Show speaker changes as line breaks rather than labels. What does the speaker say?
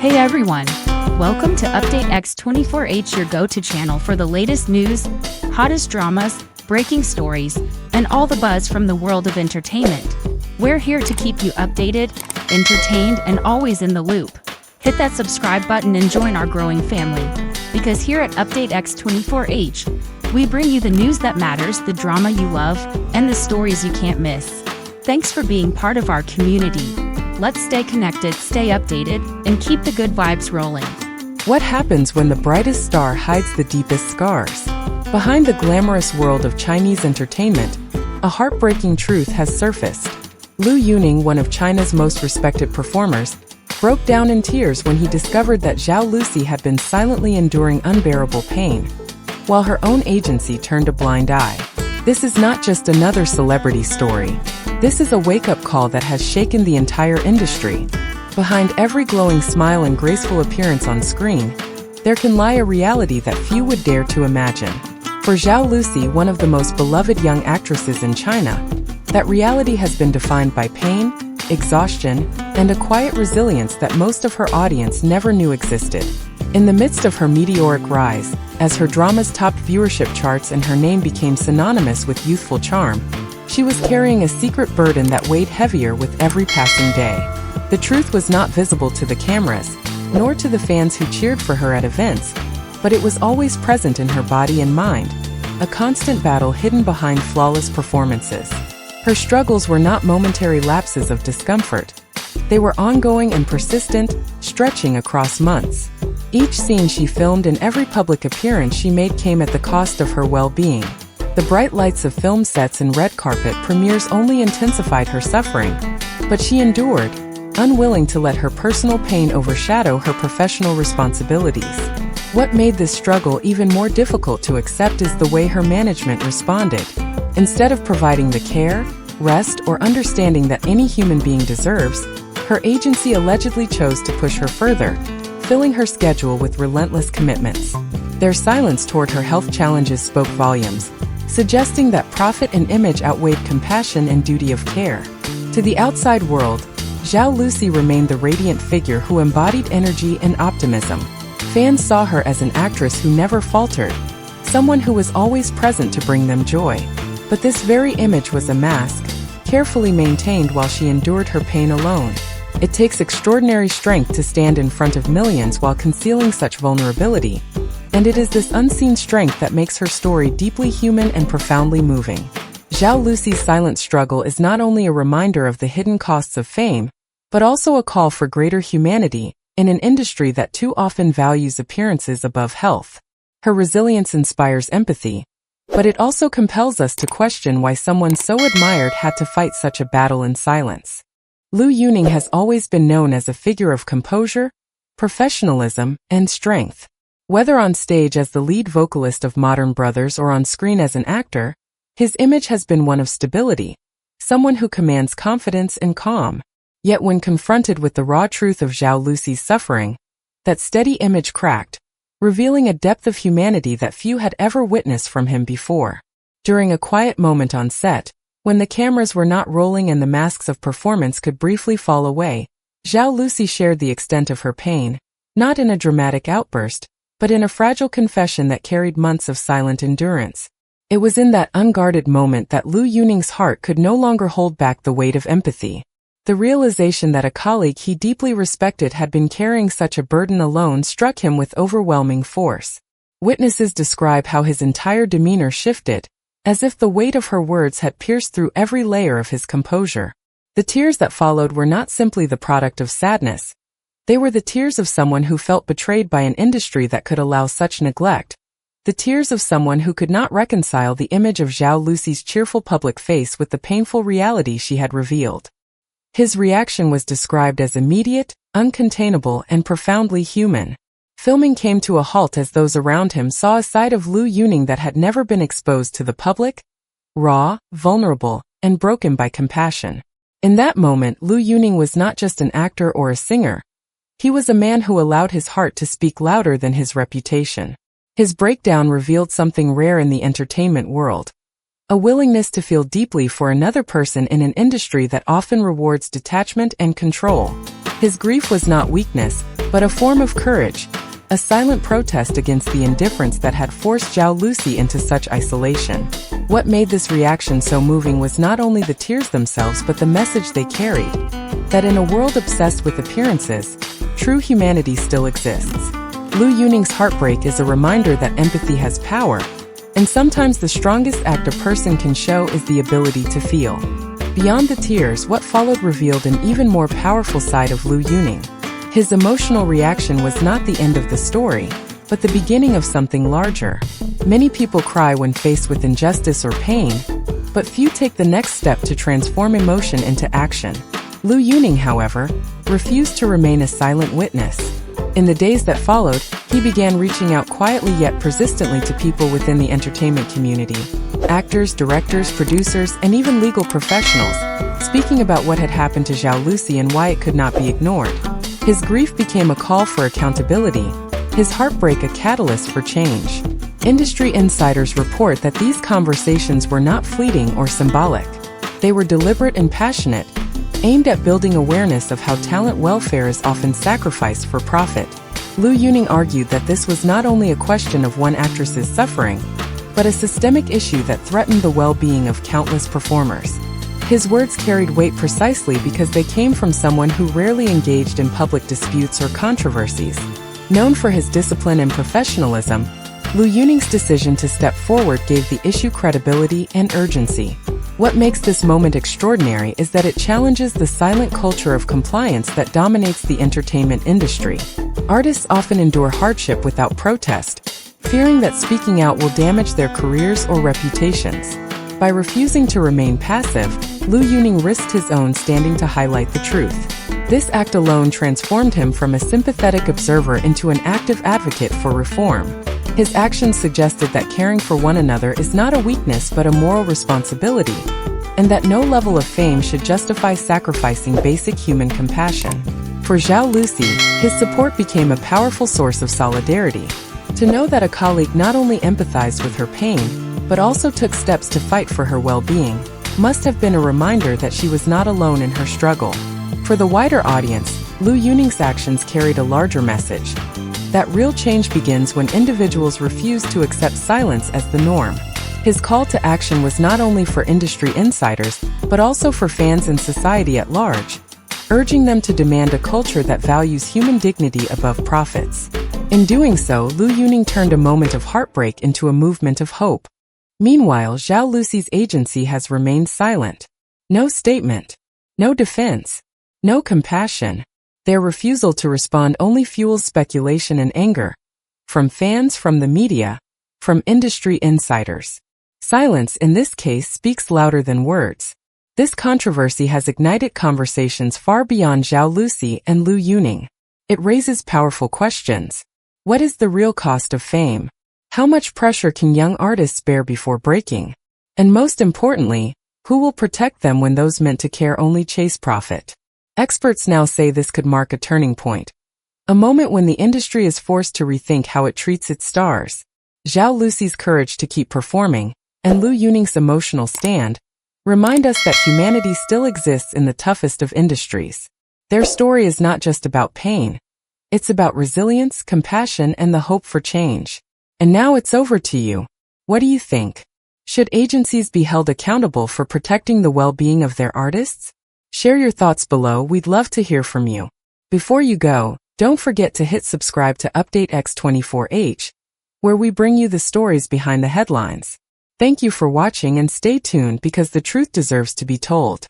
Hey everyone! Welcome to Update X24H, your go-to channel for the latest news, hottest dramas, breaking stories, and all the buzz from the world of entertainment. We're here to keep you updated, entertained, and always in the loop. Hit that subscribe button and join our growing family. Because here at Update X24H, we bring you the news that matters, the drama you love, and the stories you can't miss. Thanks for being part of our community. Let's stay connected, stay updated, and keep the good vibes rolling.
What happens when the brightest star hides the deepest scars? Behind the glamorous world of Chinese entertainment, a heartbreaking truth has surfaced. Liu Yuning, one of China's most respected performers, broke down in tears when he discovered that Zhao Lusi had been silently enduring unbearable pain, while her own agency turned a blind eye. This is not just another celebrity story. This is a wake-up call that has shaken the entire industry. Behind every glowing smile and graceful appearance on screen, there can lie a reality that few would dare to imagine. For Zhao Lusi, one of the most beloved young actresses in China, that reality has been defined by pain, exhaustion, and a quiet resilience that most of her audience never knew existed. In the midst of her meteoric rise, as her dramas topped viewership charts and her name became synonymous with youthful charm, she was carrying a secret burden that weighed heavier with every passing day. The truth was not visible to the cameras, nor to the fans who cheered for her at events, but it was always present in her body and mind, a constant battle hidden behind flawless performances. Her struggles were not momentary lapses of discomfort. They were ongoing and persistent, stretching across months. Each scene she filmed and every public appearance she made came at the cost of her well-being. The bright lights of film sets and red carpet premieres only intensified her suffering, but she endured, unwilling to let her personal pain overshadow her professional responsibilities. What made this struggle even more difficult to accept is the way her management responded. Instead of providing the care, rest, or understanding that any human being deserves, her agency allegedly chose to push her further, filling her schedule with relentless commitments. Their silence toward her health challenges spoke volumes, suggesting that profit and image outweighed compassion and duty of care. To the outside world, Zhao Lusi remained the radiant figure who embodied energy and optimism. Fans saw her as an actress who never faltered, someone who was always present to bring them joy. But this very image was a mask, carefully maintained while she endured her pain alone. It takes extraordinary strength to stand in front of millions while concealing such vulnerability, and it is this unseen strength that makes her story deeply human and profoundly moving. Zhao Lusi's silent struggle is not only a reminder of the hidden costs of fame, but also a call for greater humanity in an industry that too often values appearances above health. Her resilience inspires empathy, but it also compels us to question why someone so admired had to fight such a battle in silence. Liu Yuning has always been known as a figure of composure, professionalism, and strength. Whether on stage as the lead vocalist of Modern Brothers or on screen as an actor, his image has been one of stability, someone who commands confidence and calm. Yet when confronted with the raw truth of Zhao Lusi's suffering, that steady image cracked, revealing a depth of humanity that few had ever witnessed from him before. During a quiet moment on set, when the cameras were not rolling and the masks of performance could briefly fall away, Zhao Lusi shared the extent of her pain, not in a dramatic outburst, but in a fragile confession that carried months of silent endurance. It was in that unguarded moment that Liu Yuning's heart could no longer hold back the weight of empathy. The realization that a colleague he deeply respected had been carrying such a burden alone struck him with overwhelming force. Witnesses describe how his entire demeanor shifted, as if the weight of her words had pierced through every layer of his composure. The tears that followed were not simply the product of sadness. They were the tears of someone who felt betrayed by an industry that could allow such neglect. The tears of someone who could not reconcile the image of Zhao Lusi's cheerful public face with the painful reality she had revealed. His reaction was described as immediate, uncontainable, and profoundly human. Filming came to a halt as those around him saw a side of Liu Yuning that had never been exposed to the public, raw, vulnerable, and broken by compassion. In that moment, Liu Yuning was not just an actor or a singer. He was a man who allowed his heart to speak louder than his reputation. His breakdown revealed something rare in the entertainment world: a willingness to feel deeply for another person in an industry that often rewards detachment and control. His grief was not weakness, but a form of courage, a silent protest against the indifference that had forced Zhao Lusi into such isolation. What made this reaction so moving was not only the tears themselves but the message they carried, that in a world obsessed with appearances, true humanity still exists. Liu Yuning's heartbreak is a reminder that empathy has power, and sometimes the strongest act a person can show is the ability to feel. Beyond the tears, what followed revealed an even more powerful side of Liu Yuning. His emotional reaction was not the end of the story, but the beginning of something larger. Many people cry when faced with injustice or pain, but few take the next step to transform emotion into action. Liu Yuning, however, refused to remain a silent witness. In the days that followed, he began reaching out quietly yet persistently to people within the entertainment community, actors, directors, producers, and even legal professionals, speaking about what had happened to Zhao Lusi and why it could not be ignored. His grief became a call for accountability, his heartbreak a catalyst for change. Industry insiders report that these conversations were not fleeting or symbolic. They were deliberate and passionate, aimed at building awareness of how talent welfare is often sacrificed for profit. Liu Yuning argued that this was not only a question of one actress's suffering, but a systemic issue that threatened the well-being of countless performers. His words carried weight precisely because they came from someone who rarely engaged in public disputes or controversies. Known for his discipline and professionalism, Liu Yuning's decision to step forward gave the issue credibility and urgency. What makes this moment extraordinary is that it challenges the silent culture of compliance that dominates the entertainment industry. Artists often endure hardship without protest, fearing that speaking out will damage their careers or reputations. By refusing to remain passive, Liu Yuning risked his own standing to highlight the truth. This act alone transformed him from a sympathetic observer into an active advocate for reform. His actions suggested that caring for one another is not a weakness but a moral responsibility, and that no level of fame should justify sacrificing basic human compassion. For Zhao Lusi, his support became a powerful source of solidarity. To know that a colleague not only empathized with her pain, but also took steps to fight for her well-being, must have been a reminder that she was not alone in her struggle. For the wider audience, Liu Yuning's actions carried a larger message, that real change begins when individuals refuse to accept silence as the norm. His call to action was not only for industry insiders, but also for fans and society at large, urging them to demand a culture that values human dignity above profits. In doing so, Liu Yuning turned a moment of heartbreak into a movement of hope. Meanwhile, Zhao Lusi's agency has remained silent. No statement, no defense, no compassion. Their refusal to respond only fuels speculation and anger. From fans, from the media, from industry insiders. Silence in this case speaks louder than words. This controversy has ignited conversations far beyond Zhao Lusi and Liu Yuning. It raises powerful questions. What is the real cost of fame? How much pressure can young artists bear before breaking? And most importantly, who will protect them when those meant to care only chase profit? Experts now say this could mark a turning point, a moment when the industry is forced to rethink how it treats its stars. Zhao Lusi's courage to keep performing, and Liu Yuning's emotional stand, remind us that humanity still exists in the toughest of industries. Their story is not just about pain. It's about resilience, compassion, and the hope for change. And now it's over to you. What do you think? Should agencies be held accountable for protecting the well-being of their artists? Share your thoughts below, we'd love to hear from you. Before you go, don't forget to hit subscribe to Update X24H, where we bring you the stories behind the headlines. Thank you for watching and stay tuned because the truth deserves to be told.